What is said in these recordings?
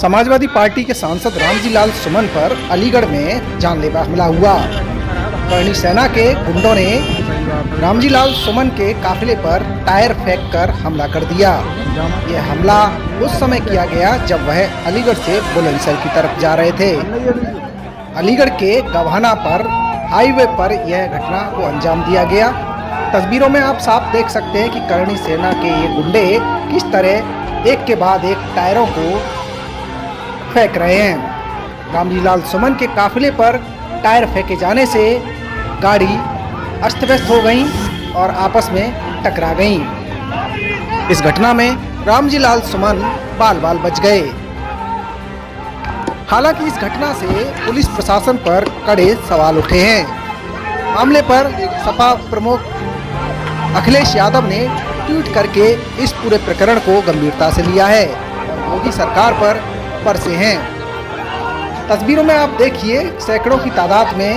Samajwadi party के सांसद रामजी लाल सुमन पर अलीगढ़ में जानलेवा हमला हुआ। करणी सेना के गुंडों ने रामजी लाल सुमन के काफिले पर टायर फेंककर हमला कर दिया। यह हमला उस समय किया गया जब वह अलीगढ़ से बुलंदशहर की तरफ जा रहे थे। अलीगढ़ के गवाना पर हाईवे पर यह घटना को अंजाम दिया गया। तस्वीरों में आप साफ देख सकते हैं कि करणी सेना के ये गुंडे किस तरह एक के बाद एक टायरों को फेंक रहे हैं। रामजी लाल सुमन के काफिले पर टायर फेंके जाने से गाड़ी अस्त व्यस्त हो गई और आपस में टकरा गई। इस घटना में रामजी लाल सुमन बाल बाल बच गए। हालांकि इस घटना से पुलिस प्रशासन पर कड़े सवाल उठे हैं। मामले पर सपा प्रमुख अखिलेश यादव ने ट्वीट करके इस पूरे प्रकरण को गंभीरता से लिया है और योगी सरकार पर बरसे हैं। तस्वीरों में आप देखिए सैकड़ों की तादाद में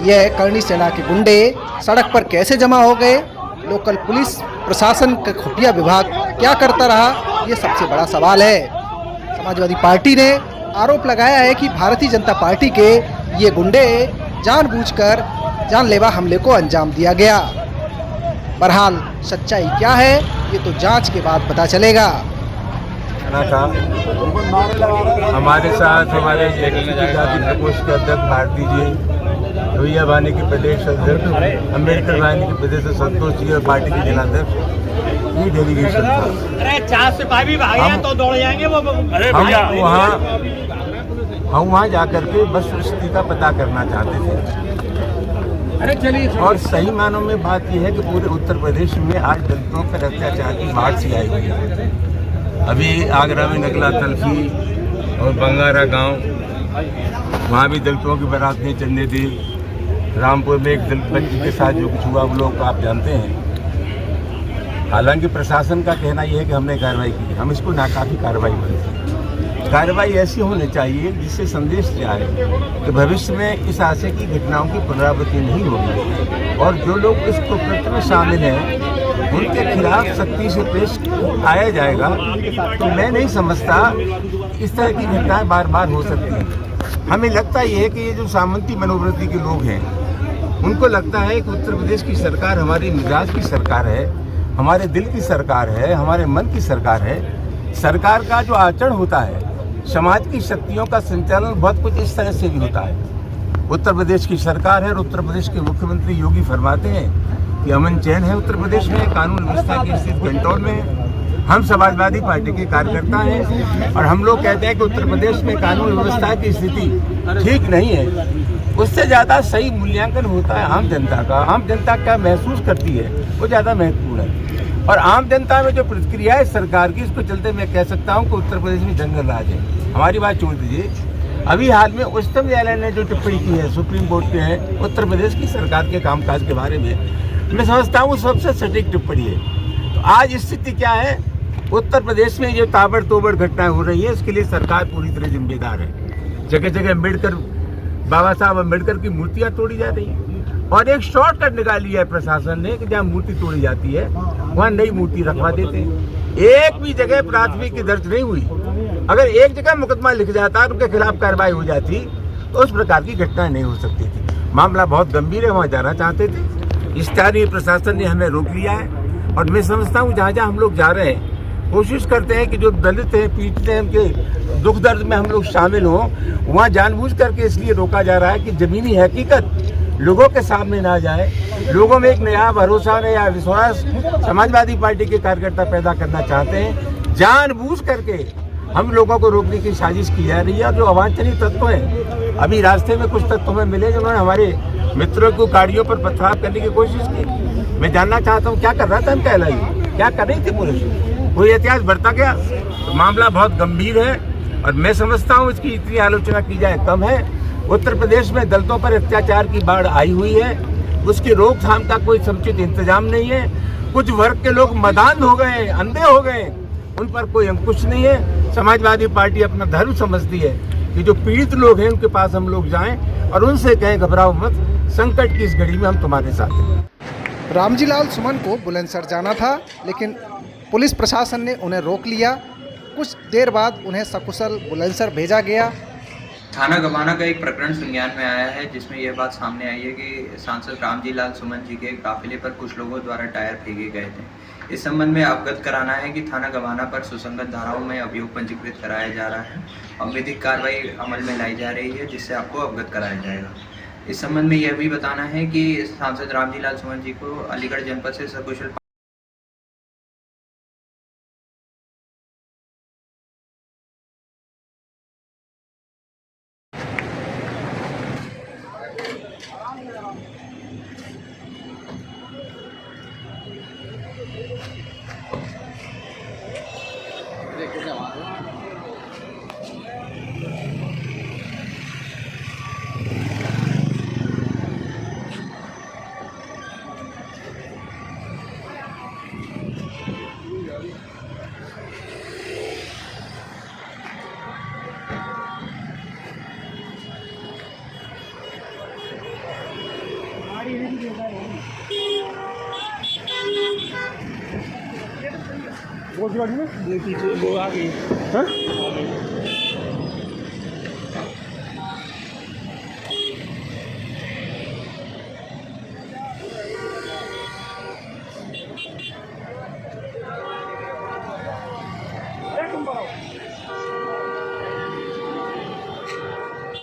यह करणी सेना के गुंडे सड़क पर कैसे जमा हो गए। लोकल पुलिस प्रशासन का खुफिया विभाग क्या करता रहा, ये सबसे बड़ा सवाल है। समाजवादी पार्टी ने आरोप लगाया है कि भारतीय जनता पार्टी के ये गुंडे जानबूझकर जानलेवा हमले को अंजाम दिया गया। बहरहाल सच्चाई क्या है ये तो जांच के बाद पता चलेगा। था हमारे साथ हमारे जाति प्रकोष्ठ के अध्यक्ष भारती जी, लोहिया वाहिनी के प्रदेश अध्यक्ष, अम्बेडकर वाहिनी के प्रदेश संतोष जी और पार्टी के जिलाध्यक्ष, ये डेलीगेशन था। हम वहाँ जाकर के बस स्थिति का पता करना चाहते थे। और सही मानों में बात यह है कि पूरे उत्तर प्रदेश में आज दलितों पर अत्याचार की बाढ़ सी आई हुई है। अभी आगरा में नगला तलफी और बंगारा गांव, वहाँ भी दलितों की बारात नहीं चलने दी। रामपुर में एक दलित बच्ची के साथ जो कुछ हुआ वो लोग आप जानते हैं। हालांकि प्रशासन का कहना यह है कि हमने कार्रवाई की, हम इसको नाकाफी कार्रवाई बोलते हैं। कार्रवाई ऐसी होनी चाहिए जिससे संदेश जाए कि भविष्य में इस आशय की घटनाओं की पुनरावृत्ति नहीं होगी और जो लोग इस कुकृत्य में शामिल हैं उनके खिलाफ सख्ती से पेश आया जाएगा। तो मैं नहीं समझता इस तरह की घटनाएं बार बार हो सकती हैं। हमें लगता ये है कि ये जो सामंती मनोवृत्ति के लोग हैं उनको लगता है कि उत्तर प्रदेश की सरकार हमारी मिजाज की सरकार है, हमारे दिल की सरकार है, हमारे मन की सरकार है। सरकार का जो आचरण होता है, समाज की शक्तियों का संचालन बहुत कुछ इस तरह से भी होता है। उत्तर प्रदेश की सरकार है और उत्तर प्रदेश के मुख्यमंत्री योगी फरमाते हैं कि अमन चैन है उत्तर प्रदेश में, कानून व्यवस्था की स्थिति कंट्रोल में है। हम समाजवादी पार्टी के कार्यकर्ता हैं और हम लोग कहते हैं कि उत्तर प्रदेश में कानून व्यवस्था की स्थिति ठीक नहीं है। उससे ज़्यादा सही मूल्यांकन होता है आम जनता का। आम जनता क्या महसूस करती है वो ज़्यादा महत्वपूर्ण है। और आम जनता में जो प्रतिक्रिया है सरकार की, इसको चलते मैं कह सकता हूँ कि उत्तर प्रदेश में जंगल राज है। हमारी बात छोड़ दीजिए, अभी हाल में उच्चतम न्यायालय ने जो टिप्पणी की है सुप्रीम कोर्ट के हैं उत्तर प्रदेश की सरकार के कामकाज के बारे में, मैं समझता हूँ सबसे सटीक टिप्पणी है। तो आज स्थिति क्या है, उत्तर प्रदेश में जो ताबड़तोड़ घटनाएं हो रही है उसके लिए सरकार पूरी तरह जिम्मेदार है। जगह जगह अम्बेडकर, बाबा साहब अम्बेडकर की मूर्तियां तोड़ी जा रही हैं और एक शॉर्टकट निकाल लिया है प्रशासन ने कि जहाँ मूर्ति तोड़ी जाती है वहाँ नई मूर्ति रखवा देते हैं। एक भी जगह प्राथमिकी दर्ज नहीं हुई। अगर एक जगह मुकदमा लिख जाता और उनके खिलाफ कार्रवाई हो जाती तो उस प्रकार की घटनाएं नहीं हो सकती थी। मामला बहुत गंभीर है, वहाँ जाना चाहते थे, स्थानीय प्रशासन ने हमें रोक लिया है। और मैं समझता हूँ जहाँ जहाँ हम लोग जा रहे हैं कोशिश करते हैं कि जो दलित हैं, पीड़ित हैं, उनके दुख दर्द में हम लोग शामिल हों। वहाँ जानबूझ करके इसलिए रोका जा रहा है कि जमीनी हकीकत लोगों के सामने ना जाए, लोगों में एक नया भरोसा, नया विश्वास समाजवादी पार्टी के कार्यकर्ता पैदा करना चाहते हैं। जानबूझ करके हम लोगों को रोकने की साजिश की जा रही है। जो अवांछनीय तत्व हैं, अभी रास्ते में कुछ तत्व में मिले जिन्होंने हमारे मित्रों को गाड़ियों पर पथराव करने की कोशिश की। मैं जानना चाहता हूँ क्या कर रहा था हम कहलाई, क्या कर रही थी पुलिस, कोई एहतियात बरता गया? तो मामला बहुत गंभीर है और मैं समझता हूँ इसकी इतनी आलोचना की जाए कम है। उत्तर प्रदेश में दलितों पर अत्याचार की बाढ़ आई हुई है, उसकी रोकथाम का कोई समुचित इंतजाम नहीं है। कुछ वर्ग के लोग मदान हो गए, अंधे हो गए, उन पर कोई अंकुश नहीं है। समाजवादी पार्टी अपना धर्म समझती है कि जो पीड़ित लोग हैं उनके पास हम लोग जाएं और उनसे कहें घबराओ मत, संकट की इस घड़ी में हम तुम्हारे साथ हैं। रामजी लाल सुमन को बुलंदशहर जाना था लेकिन पुलिस प्रशासन ने उन्हें रोक लिया कुछ देर बाद उन्हें सकुशल बुलंदशहर भेजा गया। थाना गवाना का एक प्रकरण संज्ञान में आया है, जिसमें यह बात सामने आई है कि सांसद रामजी लाल सुमन जी के काफिले पर कुछ लोगों द्वारा टायर फेंके गए थे। इस संबंध में अवगत कराना है कि थाना गवाना पर सुसंगत धाराओं में अभियोग पंजीकृत कराया जा रहा है और विधिक कार्रवाई अमल में लाई जा रही है, जिससे आपको अवगत कराया जाएगा। इस संबंध में यह भी बताना है कि सांसद रामजी लाल सुमन जी को अलीगढ़ जनपद से सकुशल वो गाड़ी में वो आ गई।